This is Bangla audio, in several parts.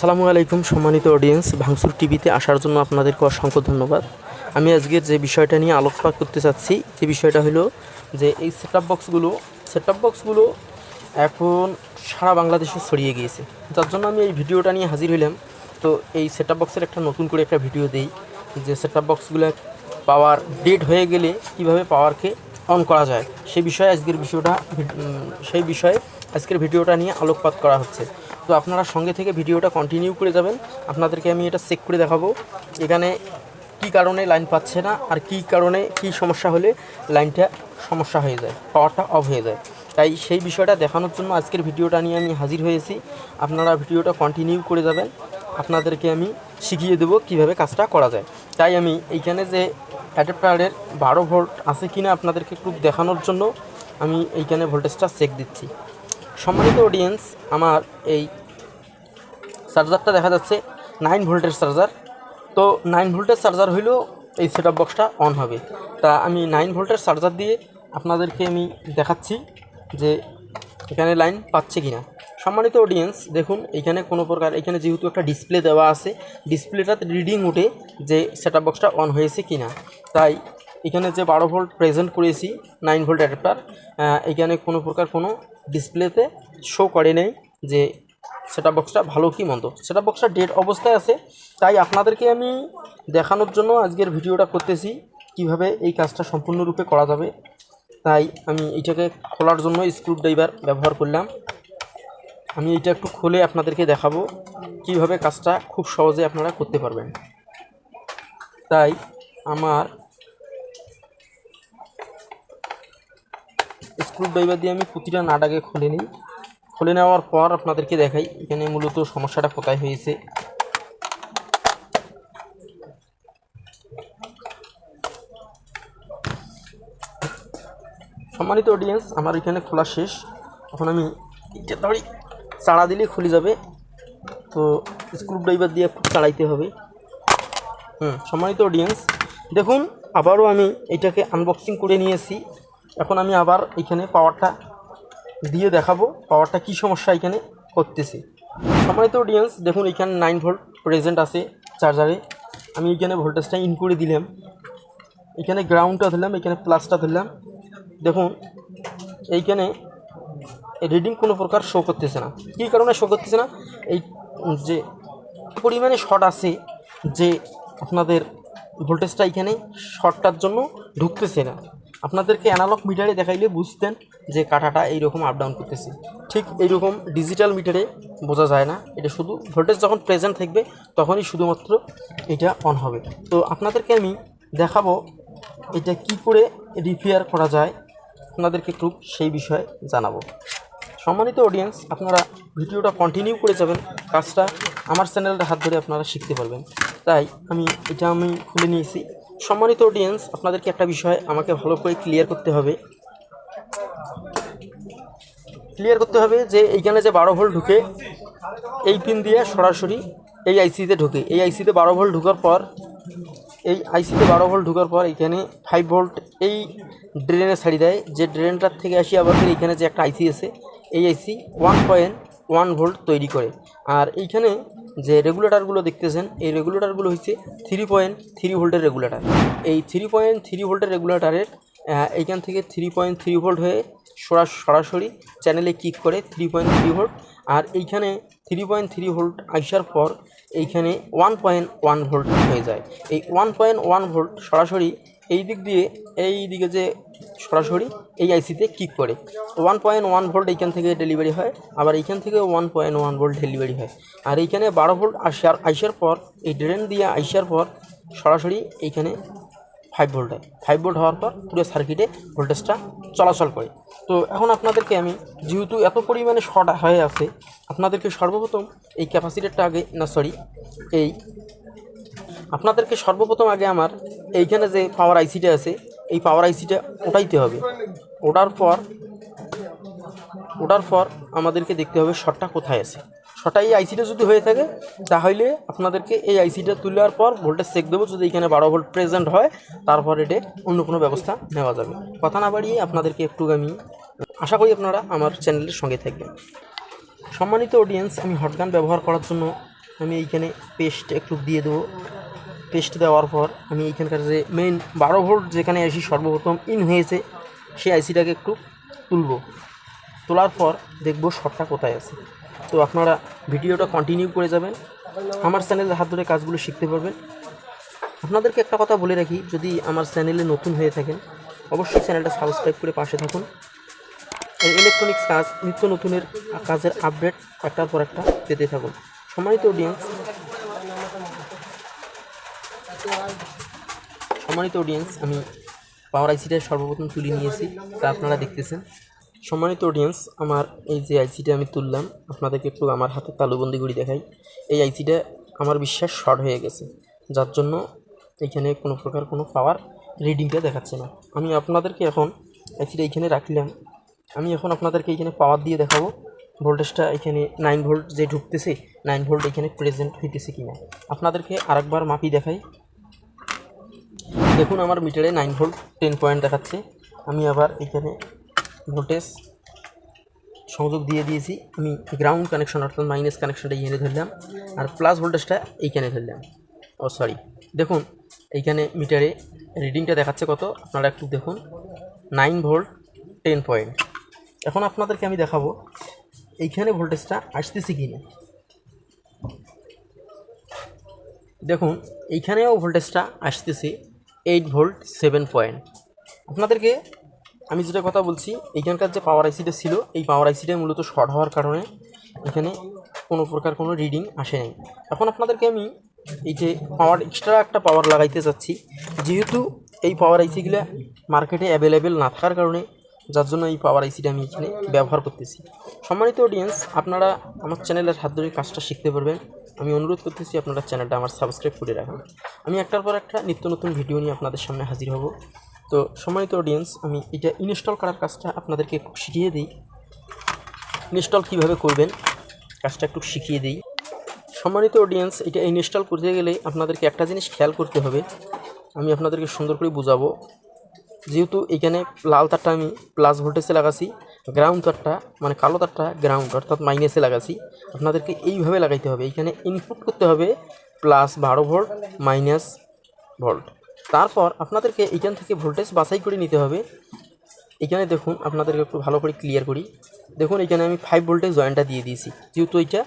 আসসালামু আলাইকুম সম্মানিত অডিয়েন্স, ভাঙচুর টিভিতে আসার জন্য আপনাদেরকে অসংখ্য ধন্যবাদ। আমি আজকের যে বিষয়টা নিয়ে আলোকপাত করতে চাচ্ছি, যে বিষয়টা হলো যে এই সেটআপ বক্সগুলো এখন সারা বাংলাদেশে ছড়িয়ে গিয়েছে, যার জন্য আমি এই ভিডিওটা নিয়ে হাজির হইলাম। তো এই সেটআপ বক্সের একটা নতুন করে একটা ভিডিও দেই, যে সেটআপ বক্সগুলো পাওয়ার ডেড হয়ে গেলে কীভাবে পাওয়ারকে অন করা যায়, সেই বিষয়ে আজকের ভিডিওটা নিয়ে আলোকপাত করা হচ্ছে। তো আপনারা সঙ্গে থেকে ভিডিওটা কন্টিনিউ করে যাবেন। আপনাদেরকে আমি এটা চেক করে দেখাবো এখানে কি কারণে লাইন পাচ্ছে না, আর কি কারণে কি সমস্যা হলে লাইনটা সমস্যা হয়ে যায়, পাওয়ারটা অফ হয়ে যায়। তাই সেই বিষয়টা দেখানোর জন্য আজকের ভিডিওটা নিয়ে আমি হাজির হয়েছি। আপনারা ভিডিওটা কন্টিনিউ করে যাবেন, আপনাদেরকে আমি শিখিয়ে দেবো কিভাবে কাজটা করা যায়। তাই আমি এইখানে যে অ্যাডাপ্টারের 12 ভোল্ট আছে কিনা আপনাদেরকে একটু দেখানোর জন্য আমি এইখানে ভোল্টেজটা চেক দিচ্ছি। সম্মানিত অডিয়েন্স, আমার এই চার্জারটা দেখা যাচ্ছে 9 ভোল্টের চার্জার। তো 9 ভোল্টের চার্জার হইলেও এই সেটআপ বক্সটা অন হবে। তা আমি 9 ভোল্টের চার্জার দিয়ে আপনাদেরকে আমি দেখাচ্ছি যে এখানে লাইন পাচ্ছে কিনা। সম্মানিত অডিয়েন্স, দেখুন এখানে কোনো প্রকার, এখানে যেহেতু একটা ডিসপ্লে দেওয়া আছে, ডিসপ্লেটাতে রিডিং উঠে যে সেটআপ বক্সটা অন হয়েছে কিনা। তাই এখানে যে 12 ভোল্ট প্রেজেন্ট করেছি 9 ভোল্ট অ্যাডাপ্টার, এখানে কোনো প্রকার কোনো ডিসপ্লেতে শো করে নেই যে সেটআপ বক্সটা ভালো কি মন্দ। সেটআপ বক্সটা ডেড অবস্থায় আছে। তাই আপনাদেরকে আমি দেখানোর জন্য আজকের ভিডিওটা করতেছি কিভাবে এই কাজটা সম্পূর্ণরূপে করা যাবে। তাই আমি এইটাকে খোলার জন্য স্ক্রুড্রাইভার ব্যবহার করলাম। আমি এইটা একটু খুলে আপনাদেরকে দেখাবো কিভাবে কাজটা খুব সহজে আপনারা করতে পারবেন। তাই আমার স্ক্রুড্রাইভার দিয়ে আমি প্রতিটা নাটাকে খুলে নিই। খুলে নেওয়ার পর আপনাদেরকে দেখাই এখানে মূলত সমস্যাটা কোথায় হয়েছে। সম্মানিত অডিয়েন্স, আমার এখানে খোলা শেষ। এখন আমি এটা ধরি, চাড়া দিলেই খুলে যাবে। তো স্ক্রুড্রাইভার দিয়ে একটু চালাইতে হবে। সম্মানিত অডিয়েন্স, দেখুন আবারও আমি এটাকে আনবক্সিং করে নিয়েছি। এখন আমি আবার এখানে পাওয়ারটা দিয়ে দেখাবো পাওয়ারটা কী সমস্যা এখানে করতেছে। সম্মানিত অডিয়েন্স, দেখুন এখানে 9 ভোল্ট প্রেজেন্ট আছে চার্জারে। আমি এখানে ভোল্টেজটা ইন করে দিলাম, এখানে গ্রাউন্ডটা ধরলাম, এখানে প্লাসটা ধরলাম। দেখুন এইখানে রিডিং কোনো প্রকার শো করতেছে না। কী কারণে শো করতেছে না, এই যে পরিমাণে শর্ট আছে, যে আপনাদের ভোল্টেজটা এখানে শর্টটার জন্য ঢুকতেছে না। আপনাদেরকে অ্যানালগ মিটারে দেখাইলে বুঝতেন যে কাঁটাটা এইরকম আপ ডাউন করতেছে। ঠিক এইরকম ডিজিটাল মিটারে বোঝা যায় না, এটা শুধু ভোল্টেজ যখন প্রেজেন্ট থাকবে তখনই শুধুমাত্র এটা অন হবে। তো আপনাদেরকে আমি দেখাবো এটা কি করে রিপেয়ার করা যায়, আপনাদেরকে একটু সেই বিষয়ে জানাবো। সম্মানিত অডিয়েন্স, আপনারা ভিডিওটা কন্টিনিউ করে যাবেন, কাজটা আমার চ্যানেলটা হাত ধরে আপনারা শিখতে পারবেন। তাই আমি খুলে নিয়েছি। সম্মানিত অডিয়েন্স, আপনাদেরকে একটা বিষয় আমাকে ভালো করে ক্লিয়ার করতে হবে যে এইখানে যে 12 ভোল্ট ঢুকে এই পিন দিয়ে সরাসরি এই আইসিতে ঢুকে। এই আইসিতে 12 ভোল্ট ঢোকার পর এখানে 5 ভোল্ট এই ড্রেনে ছাড়ি দেয়, যে ড্রেনটার থেকে আসি আবার এইখানে যে একটা আইসি আছে, এই আইসি 1.1 ভোল্ট তৈরি করে। আর এইখানে যে রেগুলেটরগুলো দেখতেছেন, এই রেগুলেটরগুলো হচ্ছে 3.3 ভোল্টের রেগুলেটর। এই 3.3 ভোল্টের রেগুলেটরের এইখান থেকে 3.3 ভোল্ট হয়ে সরাসরি চ্যানেলে কিক করে 3.3 ভোল্ট। আর এইখানে 3.3 ভোল্ট আসার পর এইখানে 1.1 ভোল্ট হয়ে যায়। এই 1.1 ভোল্ট সরাসরি এই দিকে যে সরাসরি এই আইসিতে কিক করে 1.1 ভোল্ট এইখান থেকে ডেলিভারি হয়, আবার এইখান থেকে 1.1 ভোল্ট ডেলিভারি হয়। আর এইখানে 12 ভোল্ট আসার পর এই ড্রেন দিয়ে আসার পর সরাসরি এইখানে 5 ভোল্ট হয়। 5 ভোল্ট হওয়ার পর পুরো সার্কিটে ভোল্টেজটা চলাচল করে। তো এখন আপনাদেরকে আমি, যেহেতু এত পরিমাণে শর্ট হয়ে আছে, আপনাদেরকে সর্বপ্রথম এই ক্যাপাসিটারটা আমার এইখানে যে পাওয়ার আইসিটা আছে, এই পাওয়ার আইসিটা ওঠাইতে হবে। ওঠার পর আমাদেরকে দেখতে হবে শর্টটা কোথায় আছে। শর্টটা এই আইসিটা যদি হয়ে থাকে তাহলে আপনাদেরকে এই আইসিটা তোলার পর ভোল্টেজ চেক দেবো। যদি এখানে 12 ভোল্ট প্রেজেন্ট হয় তারপর এটা অন্য কোনো ব্যবস্থা নেওয়া যাবে। কথা না বাড়িয়ে আপনাদেরকে একটু আমি আশা করি আপনারা আমার চ্যানেলের সঙ্গে থাকবেন। সম্মানিত অডিয়েন্স, আমি হটগান ব্যবহার করার জন্য আমি এইখানে পেস্ট একটু দিয়ে দেবো। পেস্ট দেওয়ার পর আমি এইখানকার যে মেইন 12 ভোল্ট যেখানে আইসি সর্বপ্রথম ইন হয়েছে সেই আইসিটাকে একটু তুলব। তোলার পর দেখব শর্টটা কোথায় আছে। তো আপনারা ভিডিওটা কন্টিনিউ করে যাবেন, আমার চ্যানেলের হাত ধরে কাজগুলো শিখতে পারবেন। আপনাদেরকে একটা কথা বলে রাখি, যদি আমার চ্যানেলে নতুন হয়ে থাকেন অবশ্যই চ্যানেলটা সাবস্ক্রাইব করে পাশে থাকুন। এই ইলেকট্রনিক্স কাজ, নিত্য নতুনের কাজের আপডেট একটার পর একটা পেতে থাকুন। সম্মানিত অডিয়েন্স, আমি পাওয়ার আইসিটা সর্বপ্রথম তুলে নিয়েছি, তা আপনারা দেখতেছেন। সম্মানিত অডিয়েন্স, আমার এই যে আইসিটা আমি তুললাম, আপনাদেরকে একটু আমার হাতে তালুবন্দি করে দেখাই। এই আইসিটা আমার বিশ্বাস শর্ট হয়ে গেছে, যার জন্য এখানে কোনো প্রকার কোনো পাওয়ার রিডিংটা দেখাচ্ছে না। আমি আপনাদেরকে এখন আইসিটা এইখানে রাখলাম। আমি এখন আপনাদেরকে এইখানে পাওয়ার দিয়ে দেখাবো ভোল্টেজটা এখানে 9 ভোল্ট যে ঢুকতেছে, 9 ভোল্ট এখানে প্রেজেন্ট হইতেছে কিনা। আপনাদেরকে আরেকবার মাপি দেখাই। দেখুন আমার মিটারে 9 ভোল্ট 10 পয়েন্ট দেখাচ্ছে। আমি আবার এখানে ভোল্টেজ সংযোগ দিয়ে দিয়েছি। আমি গ্রাউন্ড কানেকশন অর্থাৎ মাইনাস কানেকশনটা এখানে ধরলাম, আর প্লাস ভোল্টেজটা এইখানে ধরলাম। দেখুন এইখানে মিটারে রিডিংটা দেখাচ্ছে কত, আপনারা একটু দেখুন, 9 ভোল্ট 10 পয়েন্ট। এখন আপনাদেরকে আমি দেখাবো এইখানে ভোল্টেজটা আসতেছে কি না। দেখুন এইখানেও ভোল্টেজটা আসতেছে 8 ভোল্ট 7 পয়েন্ট। আপনাদেরকে আমি যেটা কথা বলছি, এইখানকার যে পাওয়ার আইসিটা ছিল, এই পাওয়ার আইসিটা মূলত শর্ট হওয়ার কারণে এখানে কোনো প্রকার কোনো রিডিং আসে নাই। এখন আপনাদেরকে আমি এই যে পাওয়ার এক্সট্রা একটা পাওয়ার লাগাইতে চাচ্ছি, যেহেতু এই পাওয়ার আইসিগুলো মার্কেটে অ্যাভেলেবেল না থাকার কারণে, যার জন্য এই পাওয়ার আইসিটা আমি এখানে ব্যবহার করতেছি। সম্মানিত অডিয়েন্স, আপনারা আমার চ্যানেলের হাত ধরে কাজটা শিখতে পারবেন। আমি অনুরোধ করতেছি আপনারা চ্যানেলটা আমার সাবস্ক্রাইব করে রাখুন। আমি একটার পর একটা নিত্য নতুন ভিডিও নিয়ে আপনাদের সামনে হাজির হব। তো সম্মানিত অডিয়েন্স, আমি এটা ইনস্টল করার কাজটা আপনাদেরকে একটু শিখিয়ে দিই। ইনস্টল কীভাবে করবেন কাজটা একটু শিখিয়ে দিই। সম্মানিত অডিয়েন্স, এটা ইনস্টল করতে গেলে আপনাদেরকে একটা জিনিস খেয়াল করতে হবে। আমি আপনাদেরকে সুন্দর করে বোঝাবো। যেহেতু এখানে লাল তারটা আমি প্লাস ভোল্টেজে লাগাছি, গ্রাউন্ড তারটা মানে কালো তারটা গ্রাউন্ড অর্থাৎ মাইনাসে লাগাছি। আপনাদেরকে এইভাবে লাগাইতে হবে। এখানে ইনপুট করতে হবে প্লাস 12 ভোল্ট মাইনাস ভোল্ট। তারপর আপনাদেরকে এখান থেকে ভোল্টেজ বাছাই করে নিতে হবে। এখানে দেখুন, আপনাদেরকে একটু ভালো করে ক্লিয়ার করি। দেখুন এখানে আমি 5 ভোল্টের জয়েন্টটা দিয়ে দিয়েছি, যেহেতু এইটা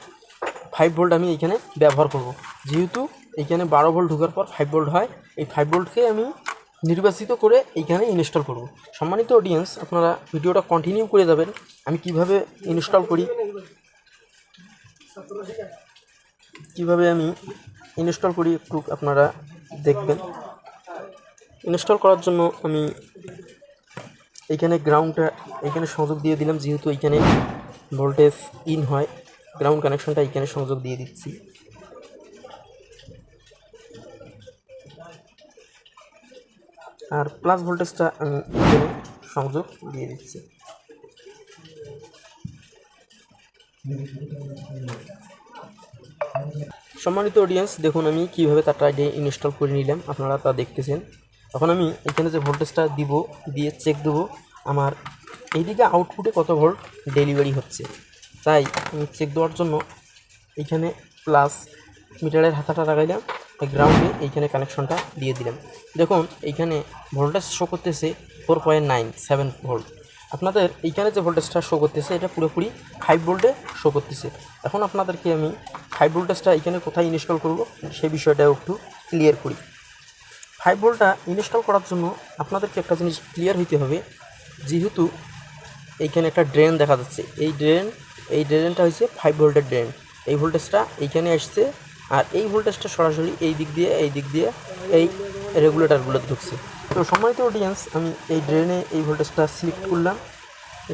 5 ভোল্ট আমি এইখানে ব্যবহার করব। যেহেতু এইখানে 12 ভোল্ট ঢোকার পর 5 ভোল্ট হয়, এই 5 ভোল্টকে আমি নির্বাচিত করে এইখানে ইনস্টল করব। সম্মানিত অডিয়েন্স, আপনারা ভিডিওটা কন্টিনিউ করে যাবেন। আমি কিভাবে ইনস্টল করি, কিভাবে আমি ইনস্টল করি একটু আপনারা দেখবেন। ইনস্টল করার জন্য আমি এইখানে গ্রাউন্ডটা এইখানে সংযোগ দিয়ে দিলাম, যেহেতু এইখানে ভোল্টেজ ইন হয়, গ্রাউন্ড কানেকশনটা এইখানে সংযোগ দিয়ে দিচ্ছি। আর প্লাস ভোল্টেজটা আমি এখানে সংযোগ দিয়ে দিচ্ছি। সম্মানিত অডিয়েন্স, দেখুন আমি কীভাবে তারটা ইনস্টল করে নিলাম, আপনারা তা দেখতেছেন। এখন আমি এখানে যে ভোল্টেজটা দিয়ে চেক দেবো আমার এইদিকে আউটপুটে কত ভোল্ট ডেলিভারি হচ্ছে। তাই আমি চেক দেওয়ার জন্য এইখানে প্লাস মিটারের হাতাটা লাগাইলাম, গ্রাউন্ডে এইখানে কানেকশনটা দিয়ে দিলাম। দেখুন এইখানে ভোল্টেজ শো করতেছে 4.97 ভোল্ট। আপনাদের এইখানে যে ভোল্টেজটা শো করতেছে এটা পুরোপুরি 5 ভোল্টে শো করতেছে। এখন আপনাদেরকে আমি 5 ভোল্টেজটা এইখানে কোথায় ইনস্টল করব সেই বিষয়টাও একটু ক্লিয়ার করি। 5 ভোল্টটা ইনস্টল করার জন্য আপনাদেরকে একটা জিনিস ক্লিয়ার হইতে হবে। যেহেতু এইখানে একটা ড্রেন দেখা যাচ্ছে, এই ড্রেনটা হচ্ছে 5 ভোল্টের ড্রেন। এই ভোল্টেজটা এইখানে আসছে, আর এই ভোল্টেজটা সরাসরি এই দিক দিয়ে এই রেগুলেটরগুলো ঢুকছে। তো সম্মানিত অডিয়েন্স, আমি এই ড্রেনে এই ভোল্টেজটা সিলেক্ট করলাম।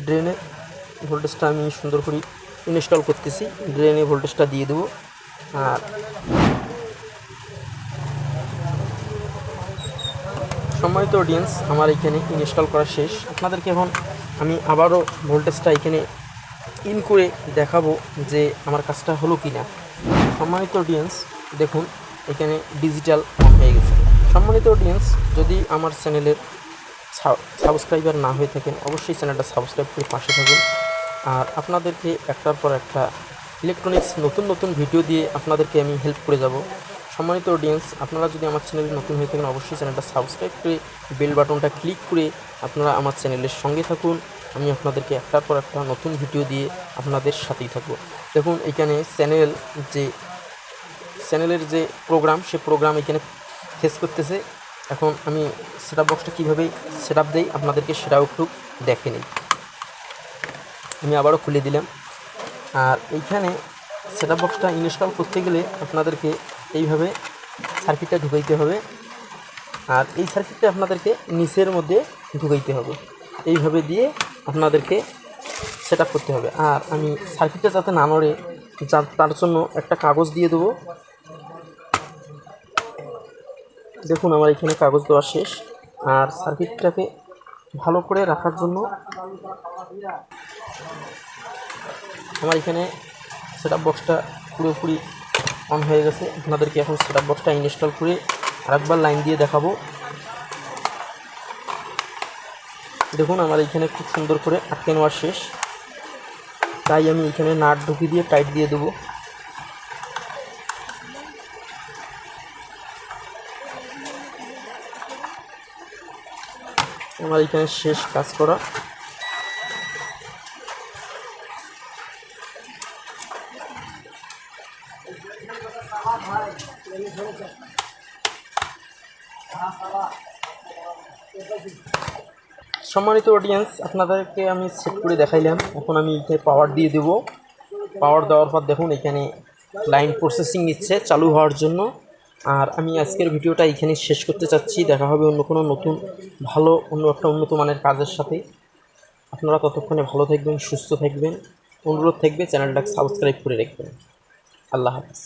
ড্রেনে ভোল্টেজটা আমি সুন্দর করে ইনস্টল করতেছি। ড্রেনে ভোল্টেজটা দিয়ে দেবো। আর সম্মানিত অডিয়েন্স, আমার এখানে ইনস্টল করা শেষ। আপনাদেরকে এখন আমি আবারও ভোল্টেজটা এখানে ইন করে দেখাবো যে আমার কাজটা হলো কি না। সম্মানিত অডিয়েন্স, দেখুন এখানে ডিজিটাল অন হয়ে গেছে। সম্মানিত অডিয়েন্স, যদি আমার চ্যানেলের সাবস্ক্রাইবার না হয়ে থাকেন অবশ্যই চ্যানেলটা সাবস্ক্রাইব করে পাশে থাকুন। আর আপনাদেরকে একটার পর একটা ইলেকট্রনিক্স নতুন নতুন ভিডিও দিয়ে আপনাদেরকে আমি হেল্প করে যাব। সম্মানিত অডিয়েন্স, আপনারা যদি আমার চ্যানেলে নতুন হয়ে থাকেন অবশ্যই চ্যানেলটা সাবস্ক্রাইব করে বেল বাটনটা ক্লিক করে আপনারা আমার চ্যানেলের সঙ্গে থাকুন। আমি আপনাদেরকে একটার পর একটা নতুন ভিডিও দিয়ে আপনাদের সাথেই থাকবো। দেখুন এখানে চ্যানেলের যে প্রোগ্রাম, সে প্রোগ্রাম এখানে ফেস করতেছে। এখন আমি সেটআপ বক্সটা কীভাবে সেটআপ দেই আপনাদেরকে সেটাও একটু দেখে নিই। আমি আবারও খুলে দিলাম। আর এইখানে সেটআপ বক্সটা ইনস্টল করতে গেলে আপনাদেরকে এইভাবে সার্কিটটা ঢুকাইতে হবে। আর এই সার্কিটটা আপনাদেরকে নিচের মধ্যে ঢুকাইতে হবে, এইভাবে দিয়ে আপনাদেরকে সেটআপ করতে হবে। আর আমি সার্কিটটা যাতে না নড়ে তার জন্য একটা কাগজ দিয়ে দেবো। দেখুন আমার এখানে কাগজ দেওয়া শেষ। আর সার্কিটটাকে ভালো করে রাখার জন্য আমার এখানে সেটআপ বক্সটা পুরোপুরি অন হয়ে গেছে। আপনাদেরকে এখন সেটআপ বক্সটা ইনস্টল করে আরেকবার লাইন দিয়ে দেখাবো। দেখুন আমার এখানে খুব সুন্দর করে আটকে নেওয়া শেষ, তাই আমি এখানে নাট ঢুকিয়ে দিয়ে টাইট দিয়ে দেবো। আমার এখানে শেষ কাজ করা। সম্মানিত অডিয়েন্স, আপনাদেরকে আমি সেট করে দেখাইলাম। এখন আমি এখানে পাওয়ার দিয়ে দেব। পাওয়ার দেওয়ার পর দেখুন এখানে লাইন প্রসেসিং নিচ্ছে চালু হওয়ার জন্য। আর আমি আজকের ভিডিওটা এখানে শেষ করতে চাচ্ছি। দেখা হবে অন্য কোনো নতুন অন্য একটা উন্নত মানের কাজের সাথে। আপনারা ততক্ষণে ভালো থাকবেন, সুস্থ থাকবেন। অনুরোধ থাকবে চ্যানেলটাকে সাবস্ক্রাইব করে রাখবেন। আল্লাহ হাফেজ।